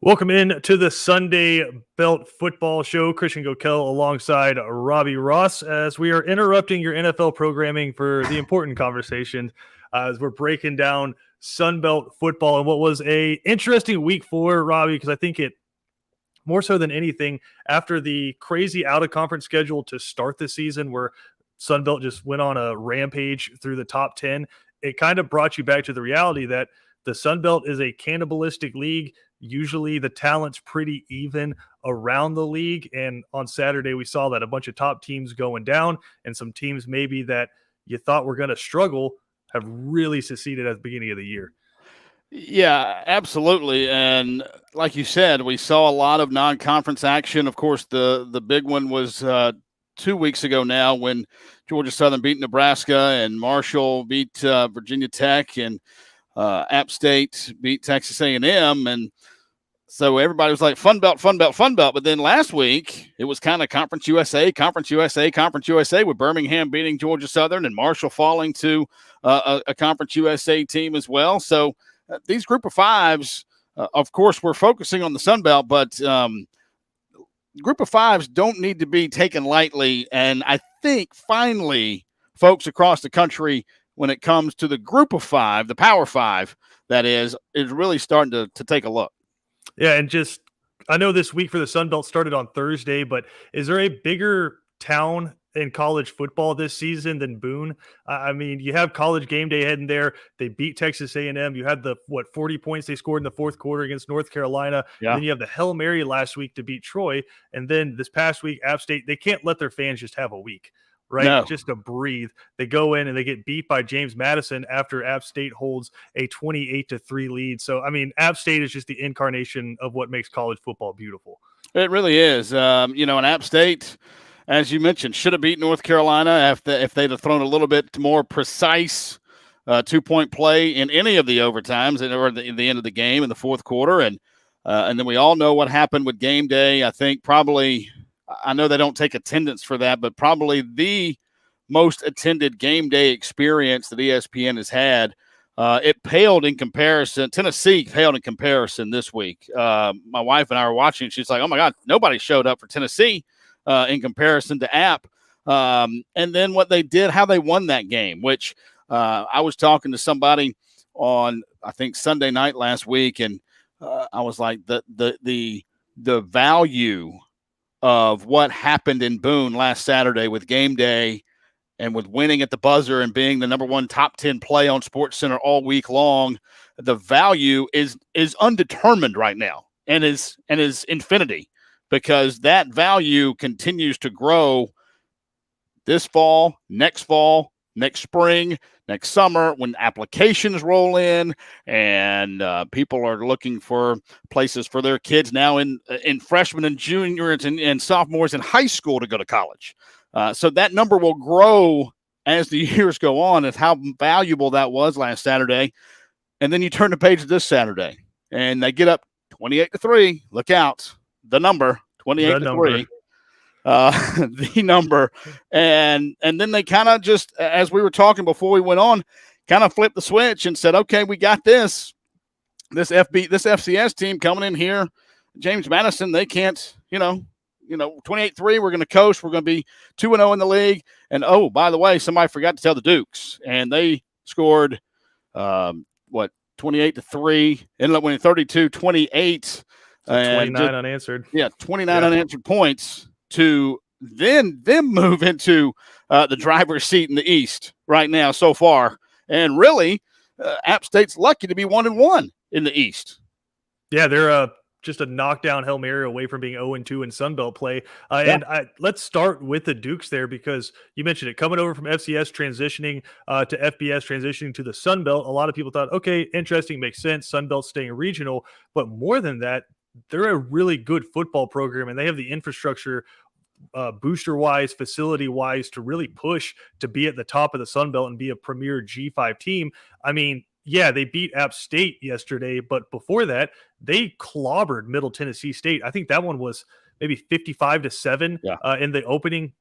Welcome in to the Sunday Belt Football Show. Christian Goeckel alongside Robbie Ross as we are interrupting your NFL programming for the important conversation as we're breaking down Sun Belt football and what was a interesting week for Robbie, because I think it more so than anything after the crazy out of conference schedule to start the season where Sun Belt just went on a rampage through the top 10. It kind of brought you back to the reality that the Sun Belt is a cannibalistic league. Usually the talent's pretty even around the league. And on Saturday, we saw that a bunch of top teams going down and some teams maybe that you thought were going to struggle have really succeeded at the beginning of the year. Yeah, absolutely. And like you said, we saw a lot of non-conference action. Of course, the big one was 2 weeks ago now when Georgia Southern beat Nebraska and Marshall beat Virginia Tech and App State beat Texas A&M. And so everybody was like, Fun Belt, Fun Belt, Fun Belt. But then last week, it was kind of Conference USA, Conference USA, Conference USA, with Birmingham beating Georgia Southern and Marshall falling to a Conference USA team as well. So these group of fives, of course, we're focusing on the Sun Belt, but group of fives don't need to be taken lightly. And I think finally, folks across the country, when it comes to the group of five, the Power Five, that is really starting to take a look. Yeah, and just I know this week for the Sun Belt started on Thursday, but is there a bigger town in college football this season than Boone? I mean, you have College Game Day heading there. They beat Texas A&M. You had the 40 points they scored in the fourth quarter against North Carolina. Yeah. And then you have the Hail Mary last week to beat Troy, and then this past week App State. They can't let their fans just have a week, right? No. Just to breathe. They go in and they get beat by James Madison after App State holds a 28-3 lead. So, I mean, App State is just the incarnation of what makes college football beautiful. It really is. And App State, as you mentioned, should have beat North Carolina if they'd have thrown a little bit more precise 2-point play in any of the overtimes or at the end of the game in the fourth quarter. And then we all know what happened with game day. I think probably – I know they don't take attendance for that, but probably the most attended game day experience that ESPN has had. It paled in comparison. Tennessee paled in comparison this week. My wife and I were watching. She's like, oh, my God, nobody showed up for Tennessee in comparison to App. And then what they did, how they won that game, which I was talking to somebody on, I think, Sunday night last week, and I was like, the value of what happened in Boone last Saturday with game day and with winning at the buzzer and being the number one top 10 play on SportsCenter all week long, the value is undetermined right now and is infinity, because that value continues to grow this fall, next spring, next summer, when applications roll in and people are looking for places for their kids now in freshmen and juniors and sophomores in high school to go to college. So that number will grow as the years go on, and how valuable that was last Saturday. And then you turn the page this Saturday and they get up 28-3. Look out. The number, 28-3. The number, and then they kind of just, as we were talking before we went on, kind of flipped the switch and said, okay, we got this FCS team coming in here. James Madison, they can't, 28-3, we're going to coast. We're going to be 2-0 in the league. And, oh, by the way, somebody forgot to tell the Dukes, and they scored, 28-3, ended up winning 32-28. 29 unanswered. Yeah, 29 unanswered points to then move into the driver's seat in the East right now so far. And really, App State's lucky to be 1-1 in the East. Yeah, they're just a knockdown Hail Mary away from being 0-2 in Sun Belt play. And let's start with the Dukes there, because you mentioned it, coming over from FCS, transitioning to FBS, transitioning to the Sun Belt. A lot of people thought, okay, interesting, makes sense. Sun Belt staying regional. But more than that, they're a really good football program, and they have the infrastructure booster-wise, facility-wise, to really push to be at the top of the Sun Belt and be a premier G5 team. I mean, yeah, they beat App State yesterday, but before that, they clobbered Middle Tennessee State. I think that one was maybe 55-7 in the opening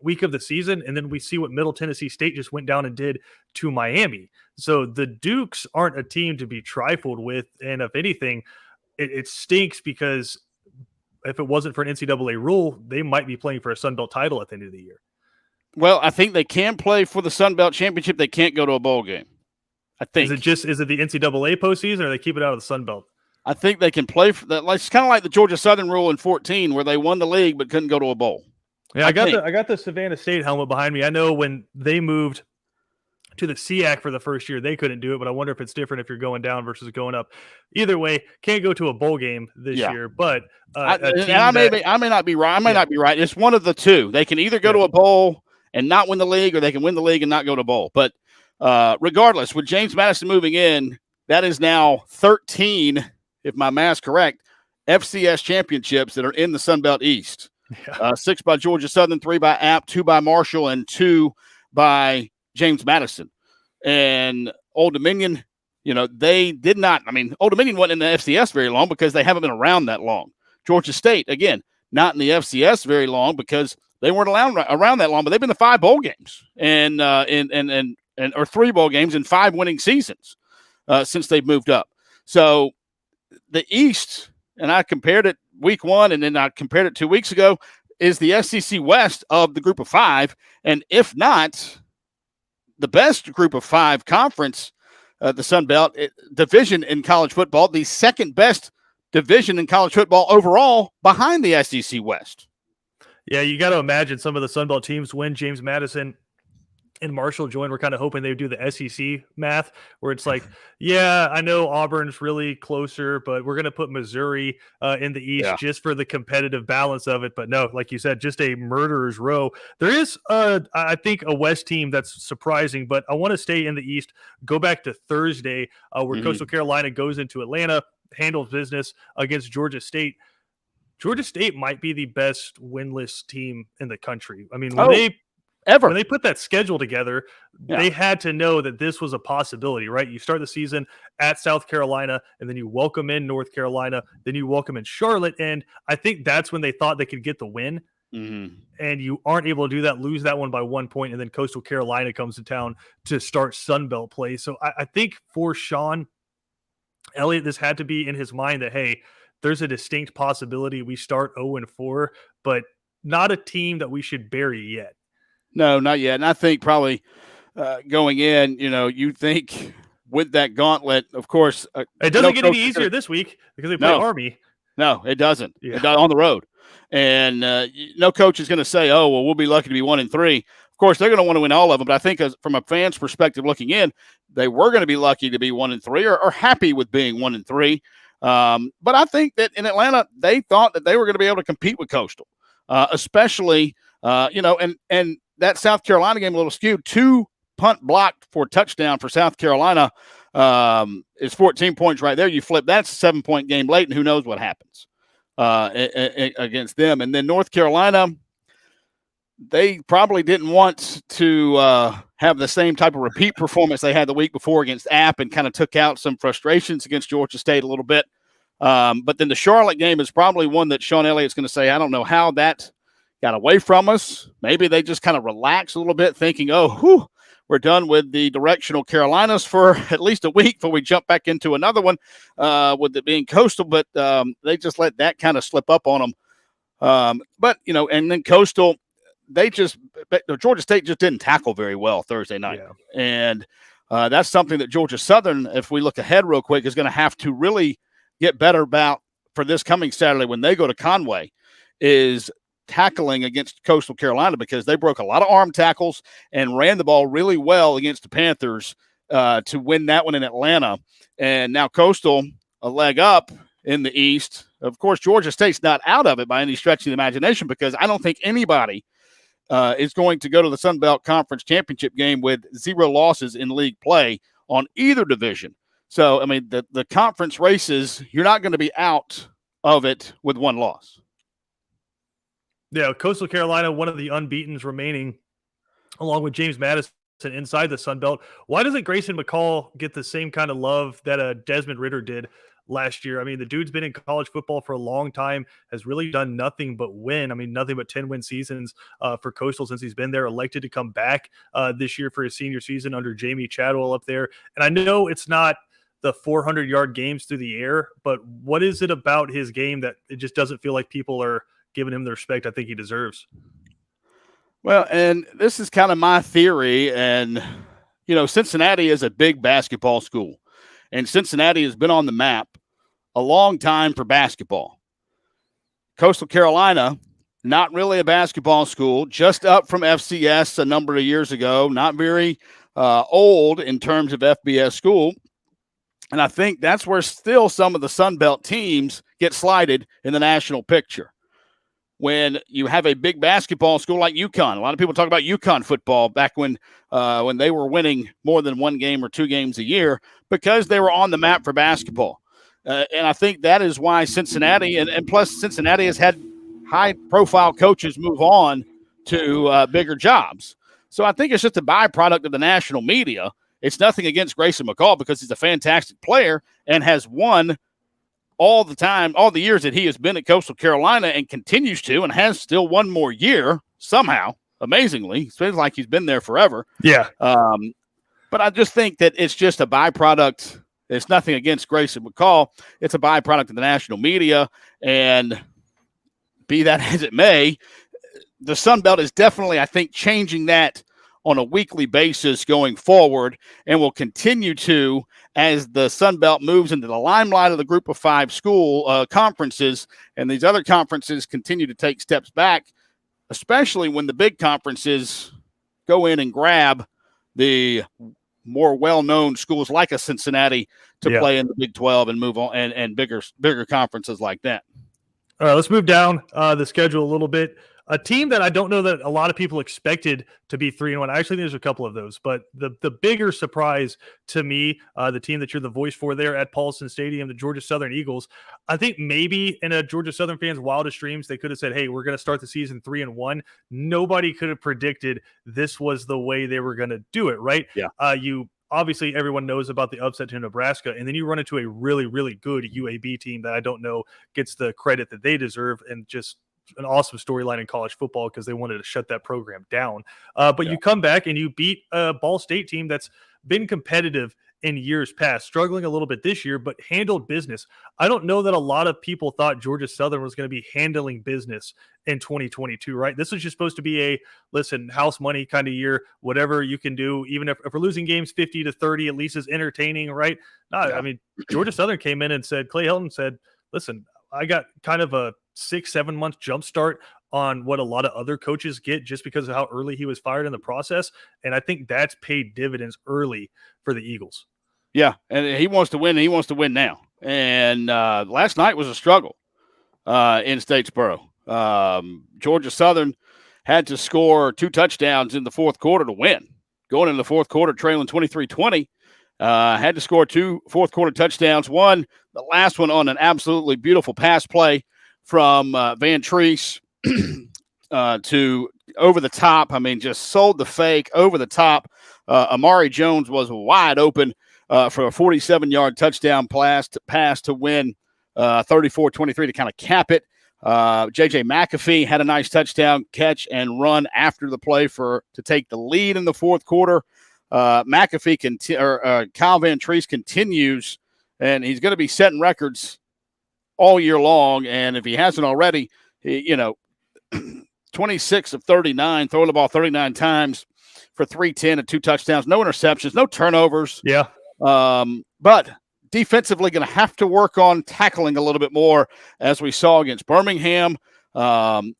week of the season. And then we see what Middle Tennessee State just went down and did to Miami. So the Dukes aren't a team to be trifled with. And if anything, it stinks because if it wasn't for an NCAA rule, they might be playing for a Sun Belt title at the end of the year. Well, I think they can play for the Sun Belt Championship. They can't go to a bowl game. I think. Is it the NCAA postseason, or they keep it out of the Sun Belt? I think they can play for that. It's kind of like the Georgia Southern rule in 2014, where they won the league but couldn't go to a bowl. Yeah, I got the Savannah State helmet behind me. I know when they moved to the SEAC for the first year, they couldn't do it, but I wonder if it's different if you're going down versus going up. Either way, can't go to a bowl game this year, but I may not be right. I may not be right. It's one of the two. They can either go to a bowl and not win the league, or they can win the league and not go to bowl. But regardless, with James Madison moving in, that is now 13, if my math's correct, FCS championships that are in the Sun Belt East. 6 by Georgia Southern, 3 by App, 2 by Marshall, and 2 by James Madison. And Old Dominion, they did not. I mean, Old Dominion wasn't in the FCS very long because they haven't been around that long. Georgia State, again, not in the FCS very long because they weren't around that long, but they've been to 5 bowl games or 3 bowl games in 5 winning seasons since they've moved up. So the East, and I compared it week 1, and then I compared it 2 weeks ago, is the SEC West of the group of 5. And if not the best group of 5 conference, the Sun Belt division in college football, the second best division in college football overall behind the SEC West. Yeah, you got to imagine some of the Sun Belt teams when James Madison and Marshall joined, we're kind of hoping they would do the SEC math, where it's like, yeah, I know Auburn's really closer, but we're going to put Missouri in the East just for the competitive balance of it. But no, like you said, just a murderer's row. There is, I think, a West team that's surprising, but I want to stay in the East. Go back to Thursday, where Coastal Carolina goes into Atlanta, handles business against Georgia State. Georgia State might be the best winless team in the country. I mean, when they put that schedule together, they had to know that this was a possibility, right? You start the season at South Carolina, and then you welcome in North Carolina, then you welcome in Charlotte, and I think that's when they thought they could get the win. And you aren't able to do that, lose that one by 1 point, and then Coastal Carolina comes to town to start Sun Belt play. So I think for Sean Elliott, this had to be in his mind that, hey, there's a distinct possibility we start 0-4, but not a team that we should bury yet. No, not yet. And I think probably going in, you think with that gauntlet, of course. It doesn't get any easier this week because they play Army. No, it doesn't. It does on the road. And no coach is going to say, oh, well, we'll be lucky to be 1-3. Of course, they're going to want to win all of them. But I think from a fan's perspective looking in, they were going to be lucky to be 1-3 or happy with being 1-3. But I think that in Atlanta, they thought that they were going to be able to compete with Coastal, especially, and that South Carolina game a little skewed. 2 punt blocked for touchdown for South Carolina is 14 points right there. You flip, that's a 7-point game late, and who knows what happens against them. And then North Carolina, they probably didn't want to have the same type of repeat performance they had the week before against App, and kind of took out some frustrations against Georgia State a little bit. But then the Charlotte game is probably one that Sean Elliott's going to say, I don't know how that got away from us. Maybe they just kind of relax a little bit, thinking, we're done with the directional Carolinas for at least a week before we jump back into another one with it being Coastal. But they just let that kind of slip up on them. And then Coastal, Georgia State just didn't tackle very well Thursday night. Yeah. And that's something that Georgia Southern, if we look ahead real quick, is going to have to really get better about for this coming Saturday when they go to Conway, is tackling against Coastal Carolina, because they broke a lot of arm tackles and ran the ball really well against the Panthers to win that one in Atlanta. And now Coastal a leg up in the East. Of course, Georgia State's not out of it by any stretch of the imagination, because I don't think anybody is going to go to the Sun Belt Conference Championship game with 0 losses in league play on either division. So, I mean, the conference races, you're not going to be out of it with 1 loss. Yeah, Coastal Carolina, one of the unbeatens remaining, along with James Madison inside the Sun Belt. Why doesn't Grayson McCall get the same kind of love that Desmond Ridder did last year? I mean, the dude's been in college football for a long time, has really done nothing but win. I mean, nothing but 10-win seasons for Coastal since he's been there, elected to come back this year for his senior season under Jamie Chadwell up there. And I know it's not the 400-yard games through the air, but what is it about his game that it just doesn't feel like people are giving him the respect I think he deserves? Well, and this is kind of my theory. And, Cincinnati is a big basketball school, and Cincinnati has been on the map a long time for basketball. Coastal Carolina, not really a basketball school, just up from FCS a number of years ago, not very old in terms of FBS school. And I think that's where still some of the Sun Belt teams get slighted in the national picture. When you have a big basketball school like UConn, a lot of people talk about UConn football back when they were winning more than one game or two games a year because they were on the map for basketball. And I think that is why Cincinnati, and plus Cincinnati has had high-profile coaches move on to bigger jobs. So I think it's just a byproduct of the national media. It's nothing against Grayson McCall because he's a fantastic player and has won all the time, all the years that he has been at Coastal Carolina, and continues to, and has still one more year somehow, amazingly. It feels like he's been there forever. Yeah. But I just think that it's just a byproduct. It's nothing against Grayson McCall. It's a byproduct of the national media. And be that as it may, the Sun Belt is definitely, I think, changing that on a weekly basis going forward, and will continue to as the Sun Belt moves into the limelight of the Group of Five school conferences, and these other conferences continue to take steps back, especially when the big conferences go in and grab the more well-known schools like a Cincinnati to play in the Big 12 and move on, and bigger conferences like that. All right, let's move down the schedule a little bit. A team that I don't know that a lot of people expected to be 3-1. I actually think there's a couple of those, but the bigger surprise to me, the team that you're the voice for there at Paulson Stadium, the Georgia Southern Eagles, I think maybe in a Georgia Southern fan's wildest dreams, they could have said, hey, we're going to start the season 3-1. Nobody could have predicted this was the way they were going to do it, right? Yeah. Obviously, everyone knows about the upset to Nebraska, and then you run into a really, really good UAB team that I don't know gets the credit that they deserve, and just an awesome storyline in college football because they wanted to shut that program down. But you come back and you beat a Ball State team that's been competitive in years past, struggling a little bit this year, but handled business. I don't know that a lot of people thought Georgia Southern was going to be handling business in 2022, right? This was just supposed to be house money kind of year, whatever you can do. Even if we're losing games 50-30, at least is entertaining, right? I mean, Georgia Southern came in and said, Clay Helton said, listen, I got kind of a 6-7 month jump start on what a lot of other coaches get just because of how early he was fired in the process. And I think that's paid dividends early for the Eagles. Yeah. And he wants to win, and he wants to win now. And last night was a struggle in Statesboro. Georgia Southern had to score 2 touchdowns in the fourth quarter to win. Going into the fourth quarter, trailing 23-20, had to score 2 fourth quarter touchdowns. One, the last one on an absolutely beautiful pass play from Van Treese to over the top. I mean, just sold the fake over the top. Amari Jones was wide open for a 47-yard touchdown pass to win 34-23 to kind of cap it. J.J. McAfee had a nice touchdown catch and run after the play to take the lead in the fourth quarter. Kyle Van Treese continues, and he's going to be setting records all year long. And if he hasn't already, 26 of 39, throwing the ball 39 times for 310 and 2 touchdowns, no interceptions, no turnovers. Yeah. But defensively going to have to work on tackling a little bit more, as we saw against Birmingham. And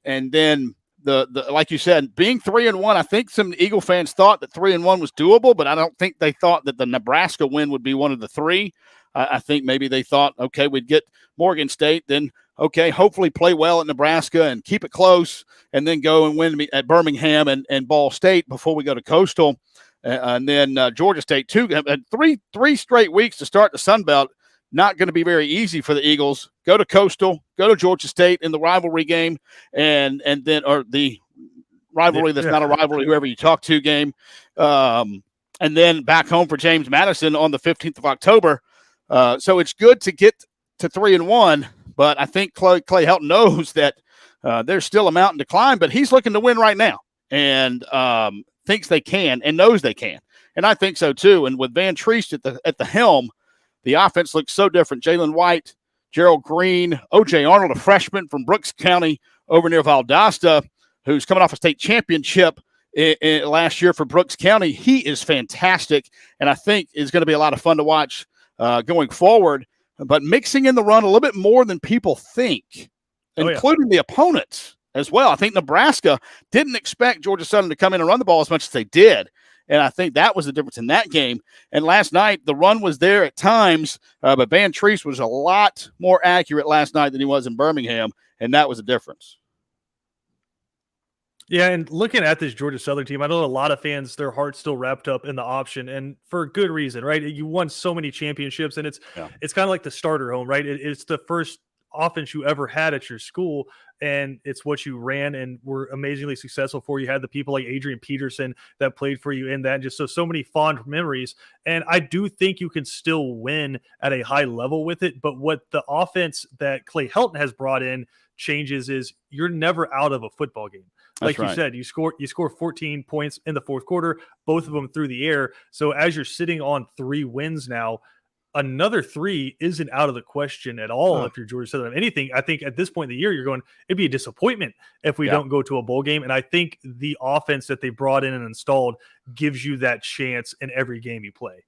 then like you said, being 3-1, I think some Eagle fans thought that 3-1 was doable, but I don't think they thought that the Nebraska win would be one of the 3. I think maybe they thought, okay, we'd get Morgan State, then, okay, hopefully play well at Nebraska and keep it close, and then go and win at Birmingham and Ball State before we go to Coastal. And then Georgia State, too. Three straight weeks to start the Sun Belt. Not going to be very easy for the Eagles. Go to Coastal, go to Georgia State in the rivalry game, and then the rivalry that's not a rivalry, whoever you talk to game. And then back home for James Madison on the 15th of October. So it's good to get to 3-1, but I think Clay Helton knows that there's still a mountain to climb, but he's looking to win right now, and thinks they can and knows they can. And I think so too. And with Van Treese at the helm, the offense looked so different. Jalen White, Gerald Green, O.J. Arnold, a freshman from Brooks County over near Valdosta, who's coming off a state championship last year for Brooks County. He is fantastic, and I think is going to be a lot of fun to watch going forward. But mixing in the run a little bit more than people think, including the opponents as well. I think Nebraska didn't expect Georgia Southern to come in and run the ball as much as they did. And I think that was the difference in that game. And last night, the run was there at times, but Van Treese was a lot more accurate last night than he was in Birmingham, and that was the difference. Yeah, and looking at this Georgia Southern team, I know a lot of fans, their heart's still wrapped up in the option, and for good reason, right? You won so many championships, and it's kind of like the starter home, right? It's the first offense you ever had at your school, and it's what you ran and were amazingly successful for. You had the people like Adrian Peterson that played for you in that, and just so many fond memories. And I do think you can still win at a high level with it, but what the offense that Clay Helton has brought in changes is you're never out of a football game. Like you said, you score 14 points in the fourth quarter, both of them through the air. So as you're sitting on 3 wins now, another 3 isn't out of the question at all. If you're Georgia Southern. Anything, I think at this point in the year, you're going, it'd be a disappointment if we don't go to a bowl game. And I think the offense that they brought in and installed gives you that chance in every game you play.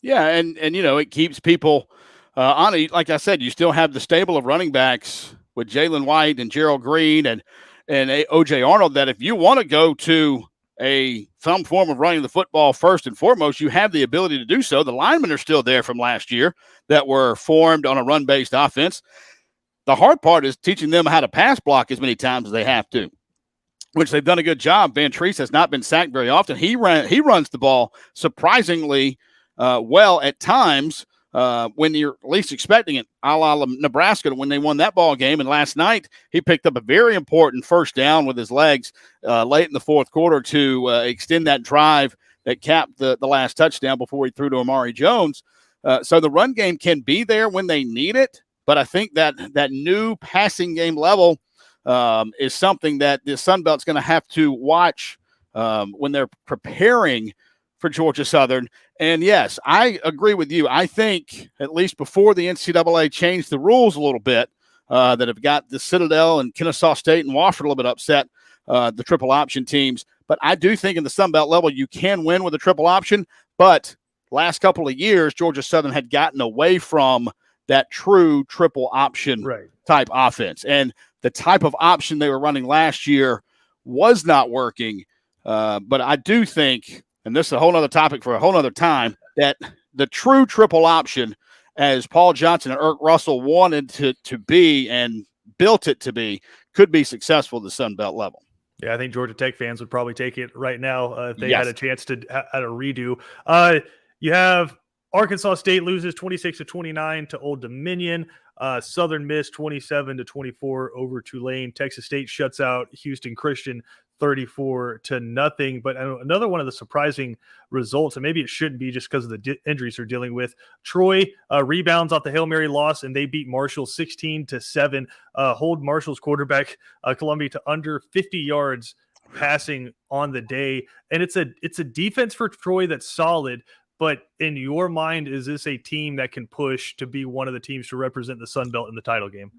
Yeah, and it keeps people on it. Like I said, you still have the stable of running backs with Jalen White and Gerald Green and O.J. Arnold, that if you want to go to some form of running the football first and foremost, you have the ability to do so. The linemen are still there from last year that were formed on a run-based offense. The hard part is teaching them how to pass block as many times as they have to, which they've done a good job. Van Treese has not been sacked very often. He runs the ball surprisingly well at times when you're least expecting it, a la Nebraska when they won that ball game. And last night, he picked up a very important first down with his legs late in the fourth quarter to extend that drive that capped the last touchdown before he threw to Amari Jones. So the run game can be there when they need it, but I think that new passing game level is something that the Sun Belt's going to have to watch when they're preparing for Georgia Southern. And yes, I agree with you. I think at least before the NCAA changed the rules a little bit, that have got the Citadel and Kennesaw State and Wofford a little bit upset, the triple option teams. But I do think in the Sun Belt level, you can win with a triple option. But last couple of years, Georgia Southern had gotten away from that true triple option type offense. And the type of option they were running last year was not working. But I do think, and this is a whole other topic for a whole other time, that the true triple option, as Paul Johnson and Irk Russell wanted to be and built it to be, could be successful at the Sun Belt level. Yeah, I think Georgia Tech fans would probably take it right now if they had a chance to at a redo. You have Arkansas State loses 26-29 to Old Dominion. Southern Miss 27-24 over Tulane. Texas State shuts out Houston Christian 34-0. But another one of the surprising results, and maybe it shouldn't be just because of the injuries they're dealing with. Troy rebounds off the Hail Mary loss, and they beat Marshall 16-7. Hold Marshall's quarterback Columbia to under 50 yards passing on the day. And it's a defense for Troy that's solid. But in your mind, is this a team that can push to be one of the teams to represent the Sun Belt in the title game?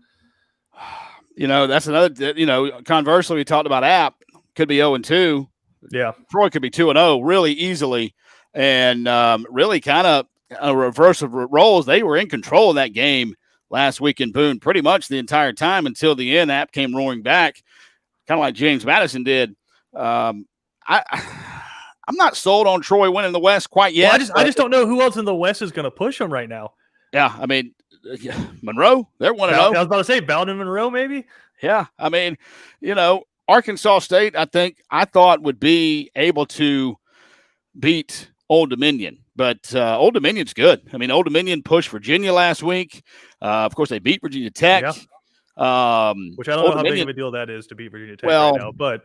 That's another, conversely, we talked about App could be 0-2. Yeah. Troy could be 2-0 really easily. And really kind of a reverse of roles. They were in control of that game last week in Boone pretty much the entire time until the end. App came roaring back, kind of like James Madison did. I'm not sold on Troy winning the West quite yet. Well, I just don't know who else in the West is going to push them right now. Yeah, I mean, Monroe, they're 1-0. I was about to say Bowden Monroe, maybe. Yeah, I mean, Arkansas State, I thought would be able to beat Old Dominion, but Old Dominion's good. I mean, Old Dominion pushed Virginia last week. Of course, they beat Virginia Tech. Yeah. Which I don't know how big of a deal that is to beat Virginia Tech right now, but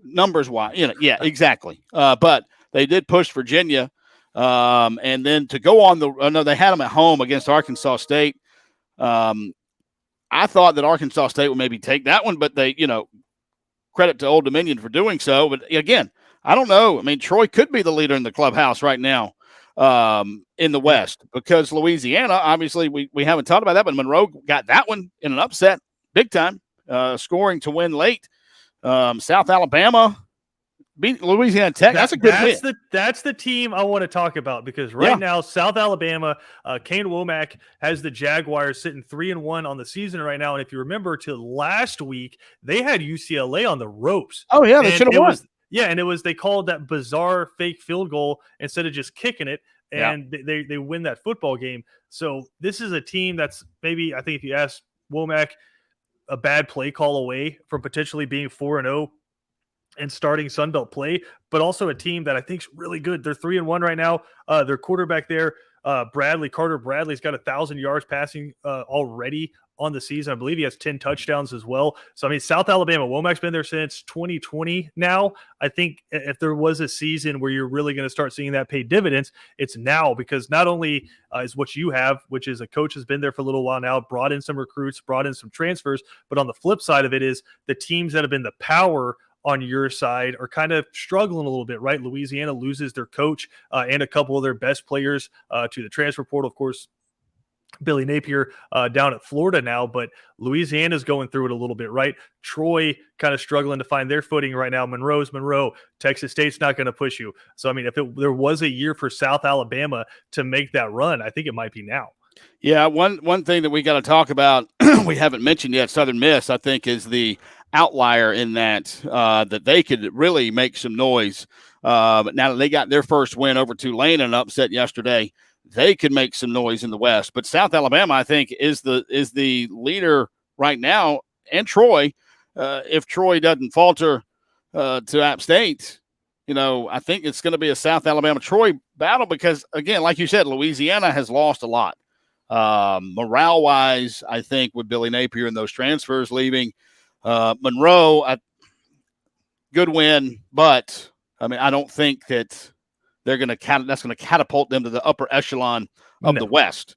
numbers wise, yeah, exactly. But they did push Virginia, and then to go on they had them at home against Arkansas State. I thought that Arkansas State would maybe take that one, but they, credit to Old Dominion for doing so. But again, I don't know. I mean, Troy could be the leader in the clubhouse right now in the West, because Louisiana, obviously, we haven't talked about that, but Monroe got that one in an upset, big time, scoring to win late. South Alabama beat Louisiana Tech. That's a good win. That's the team I want to talk about, because right now South Alabama, Kane Womack has the Jaguars sitting 3-1 on the season right now. And if you remember to last week, they had UCLA on the ropes. Oh yeah, they should have won. They called that bizarre fake field goal instead of just kicking it, and they win that football game. So this is a team that's maybe, I think if you ask Womack, a bad play call away from potentially being 4-0 and starting Sun Belt play, but also a team that I think is really good. They're 3-1 right now. Their quarterback there, Carter Bradley's got 1,000 yards passing already on the season. I believe he has 10 touchdowns as well. So, I mean, South Alabama, Womack's been there since 2020 now. I think if there was a season where you're really going to start seeing that pay dividends, it's now, because not only is what you have, which is a coach has been there for a little while now, brought in some recruits, brought in some transfers, but on the flip side of it is the teams that have been the power on your side are kind of struggling a little bit, right? Louisiana loses their coach and a couple of their best players to the transfer portal. Of course, Billy Napier down at Florida now, but Louisiana's going through it a little bit, right? Troy kind of struggling to find their footing right now. Monroe's Monroe. Texas State's not going to push you. So, I mean, if there was a year for South Alabama to make that run, I think it might be now. Yeah, one thing that we got to talk about, we haven't mentioned yet, Southern Miss, I think, is the outlier in that they could really make some noise. But now that they got their first win over Tulane in an upset yesterday, they could make some noise in the West. But South Alabama, I think, is the leader right now, and Troy. If Troy doesn't falter to App State, I think it's going to be a South Alabama-Troy battle, because, again, like you said, Louisiana has lost a lot. Morale-wise, I think, with Billy Napier and those transfers leaving. Monroe, good win, but, I mean, I don't think that that's going to catapult them to the upper echelon of the West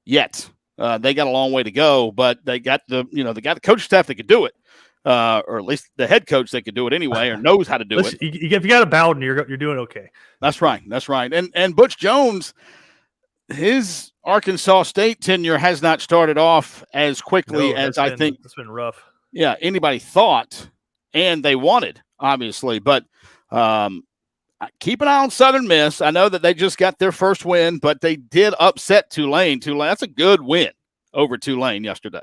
yet. They got a long way to go, but they got the coach staff that could do it, or at least the head coach that could do it anyway, or knows how to do it. If you got a Bowden, you're doing okay. That's right. And Butch Jones, his Arkansas State tenure has not started off as quickly as I think it's been rough. Yeah, anybody thought, and they wanted, obviously. But keep an eye on Southern Miss. I know that they just got their first win, but they did upset Tulane. That's a good win over Tulane yesterday.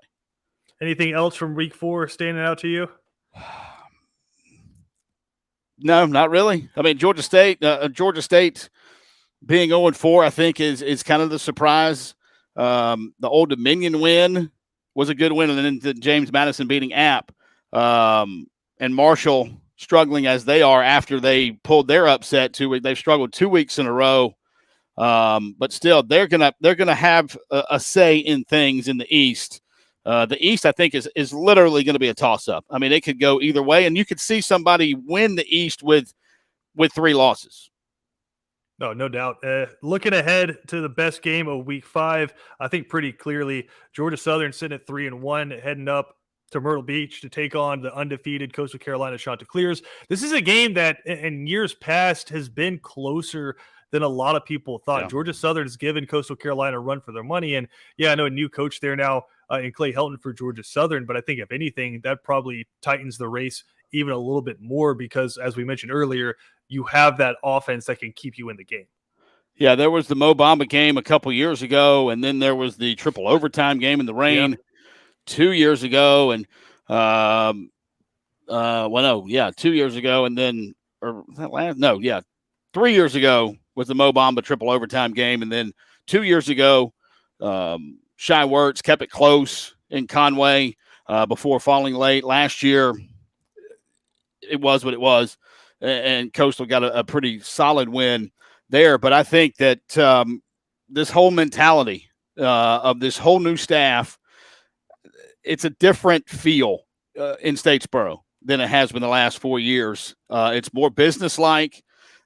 Anything else from week 4 standing out to you? No, not really. I mean, Georgia State being 0-4, I think, is kind of the surprise. The Old Dominion win was a good win, and then the James Madison beating App, and Marshall struggling as they are after they pulled their upset 2 weeks. They've struggled 2 weeks in a row, but still they're gonna have a say in things in the East. The East, I think, is literally going to be a toss-up. I mean, it could go either way, and you could see somebody win the East with 3 losses. No doubt. Looking ahead to the best game of week 5, I think pretty clearly Georgia Southern sitting at 3-1, heading up to Myrtle Beach to take on the undefeated Coastal Carolina Chanticleers. This is a game that in years past has been closer than a lot of people thought. Yeah. Georgia Southern's given Coastal Carolina a run for their money. And yeah, I know a new coach there now in Clay Helton for Georgia Southern, but I think if anything, that probably tightens the race even a little bit more, because as we mentioned earlier, you have that offense that can keep you in the game. Yeah, there was the Mo Bamba game a couple years ago, and then there was the triple overtime game in the rain 2 years ago, and 2 years ago, and then 3 years ago was the Mo Bamba triple overtime game, and then 2 years ago, Shy Wirtz kept it close in Conway before falling late. Last year, it was what it was, and Coastal got a pretty solid win there. But I think that this whole mentality of this whole new staff, it's a different feel in Statesboro than it has been the last 4 years. It's more businesslike.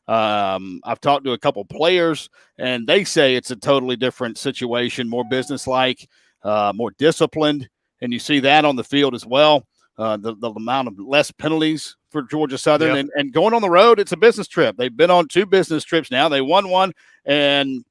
I've talked to a couple players, and they say it's a totally different situation, more businesslike, more disciplined, and you see that on the field as well. The amount of less penalties for Georgia Southern. Yep. And going on the road, it's a business trip. They've been on 2 business trips now. They won one and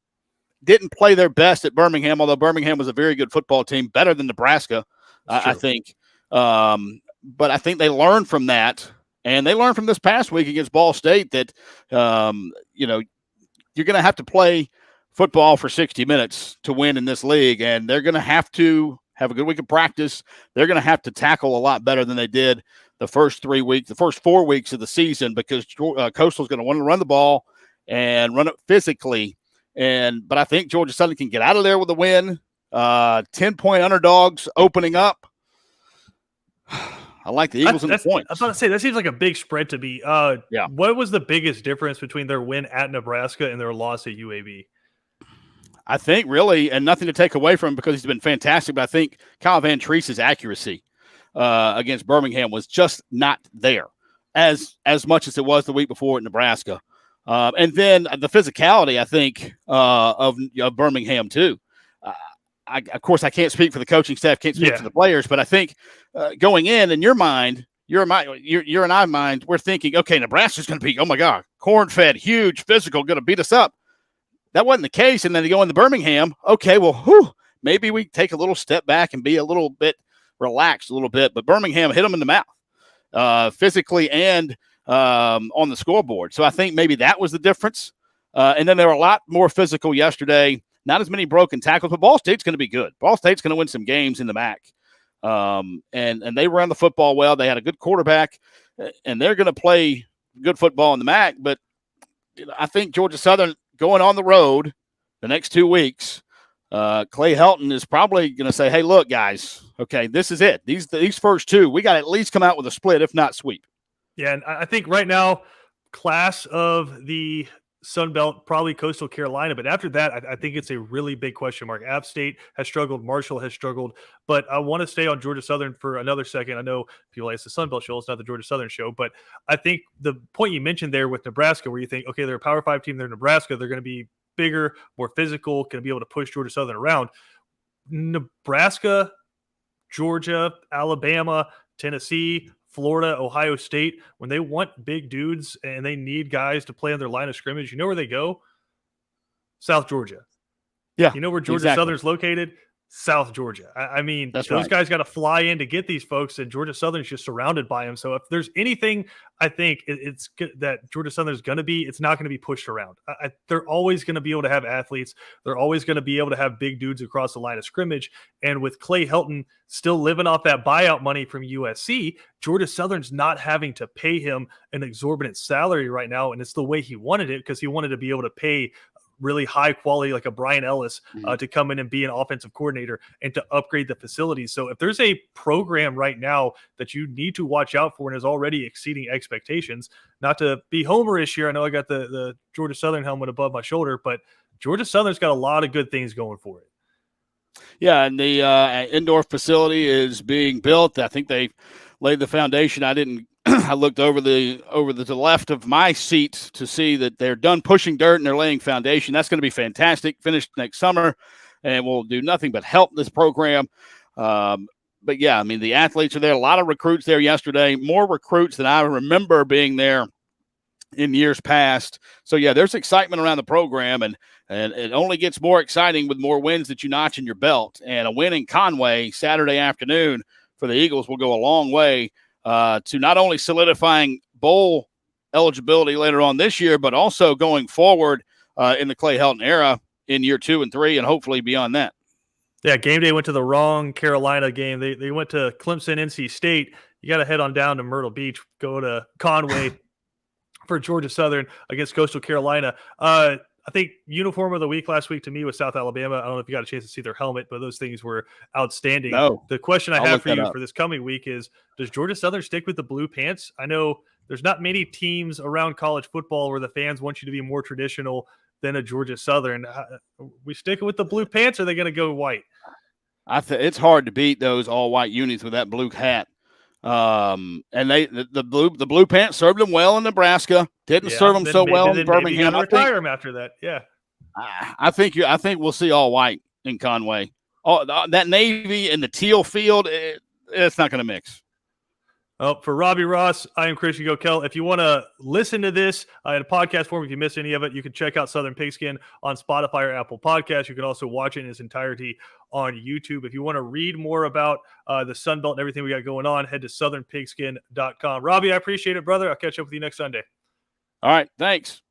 didn't play their best at Birmingham, although Birmingham was a very good football team, better than Nebraska, I think. But I think they learned from that, and they learned from this past week against Ball State that, you're going to have to play football for 60 minutes to win in this league, and they're going to have to have a good week of practice. They're going to have to tackle a lot better than they did the first 4 weeks of the season, because Coastal is going to want to run the ball and run it physically. But I think Georgia Southern can get out of there with a win. 10-point underdogs opening up. I like the Eagles and the points. I was about to say, that seems like a big spread to me. Yeah. What was the biggest difference between their win at Nebraska and their loss at UAB? I think really, and nothing to take away from him because he's been fantastic, but I think Kyle Van Treese's accuracy against Birmingham was just not there as much as it was the week before at Nebraska. And then the physicality, I think, of Birmingham too. Of course, I can't speak for the coaching staff, can't speak for the players, but I think going in your mind, your and I mind, we're thinking, okay, Nebraska's going to be, oh my God, corn-fed, huge, physical, going to beat us up. That wasn't the case. And then they go into Birmingham. Okay, well, maybe we take a little step back and be a little bit relaxed a little bit. But Birmingham hit them in the mouth physically and on the scoreboard. So I think maybe that was the difference. And then they were a lot more physical yesterday. Not as many broken tackles, but Ball State's going to be good. Ball State's going to win some games in the MAC. And they ran the football well. They had a good quarterback, and they're going to play good football in the MAC. But I think Georgia Southern going on the road the next 2 weeks, Clay Helton is probably going to say, hey, look, guys, okay, this is it. These first 2, we got to at least come out with a split, if not sweep. Yeah, and I think right now, class of the Sun Belt, probably Coastal Carolina. But after that, I think it's a really big question mark. App State has struggled. Marshall has struggled. But I want to stay on Georgia Southern for another second. I know people like it's the Sun Belt show. It's not the Georgia Southern show. But I think the point you mentioned there with Nebraska, where you think, okay, they're a Power 5 team. They're Nebraska. They're going to be bigger, more physical, going to be able to push Georgia Southern around. Nebraska, Georgia, Alabama, Tennessee, Florida, Ohio State, when they want big dudes and they need guys to play on their line of scrimmage, you know where they go? South Georgia. Yeah. You know where Georgia Southern's located? South Georgia. I mean, those guys got to fly in to get these folks, and Georgia Southern's just surrounded by them. So if there's anything, I think it's good that Georgia Southern's going to be, it's not going to be pushed around. They're always going to be able to have athletes. They're always going to be able to have big dudes across the line of scrimmage. And with Clay Helton still living off that buyout money from USC, Georgia Southern's not having to pay him an exorbitant salary right now. And it's the way he wanted it, because he wanted to be able to pay really high quality, like a Brian Ellis, to come in and be an offensive coordinator and to upgrade the facilities. So if there's a program right now that you need to watch out for and is already exceeding expectations, not to be homerish here, I know I got the Georgia Southern helmet above my shoulder, but Georgia Southern's got a lot of good things going for it. Yeah, and the indoor facility is being built. I think they laid the foundation. I looked over to the left of my seat to see that they're done pushing dirt and they're laying foundation. That's going to be fantastic. Finished next summer, and will do nothing but help this program. But yeah, I mean, the athletes are there. A lot of recruits there yesterday. More recruits than I remember being there in years past. So yeah, there's excitement around the program, and it only gets more exciting with more wins that you notch in your belt. And a win in Conway Saturday afternoon for the Eagles will go a long way to not only solidifying bowl eligibility later on this year, but also going forward in the Clay Helton era in year 2 and 3, and hopefully beyond that. Yeah, game day went to the wrong Carolina game. They went to Clemson, NC State. You got to head on down to Myrtle Beach, go to Conway for Georgia Southern against Coastal Carolina. I think uniform of the week last week to me was South Alabama. I don't know if you got a chance to see their helmet, but those things were outstanding. No, the question I have for you for this coming week is, does Georgia Southern stick with the blue pants? I know there's not many teams around college football where the fans want you to be more traditional than a Georgia Southern. We sticking with the blue pants, or are they going to go white? It's hard to beat those all white unis with that blue hat. And the blue pants served them well in Nebraska. Didn't serve them so well in Birmingham. Retire them after that. Yeah, I think we'll see all white in Conway. That navy and the teal field, it's not going to mix. For Robbie Ross, I am Christian Goeckel. If you want to listen to this in a podcast form, if you missed any of it, you can check out Southern Pigskin on Spotify or Apple Podcasts. You can also watch it in its entirety on YouTube. If you want to read more about the Sun Belt and everything we got going on, head to southernpigskin.com. Robbie, I appreciate it, brother. I'll catch up with you next Sunday. All right, thanks.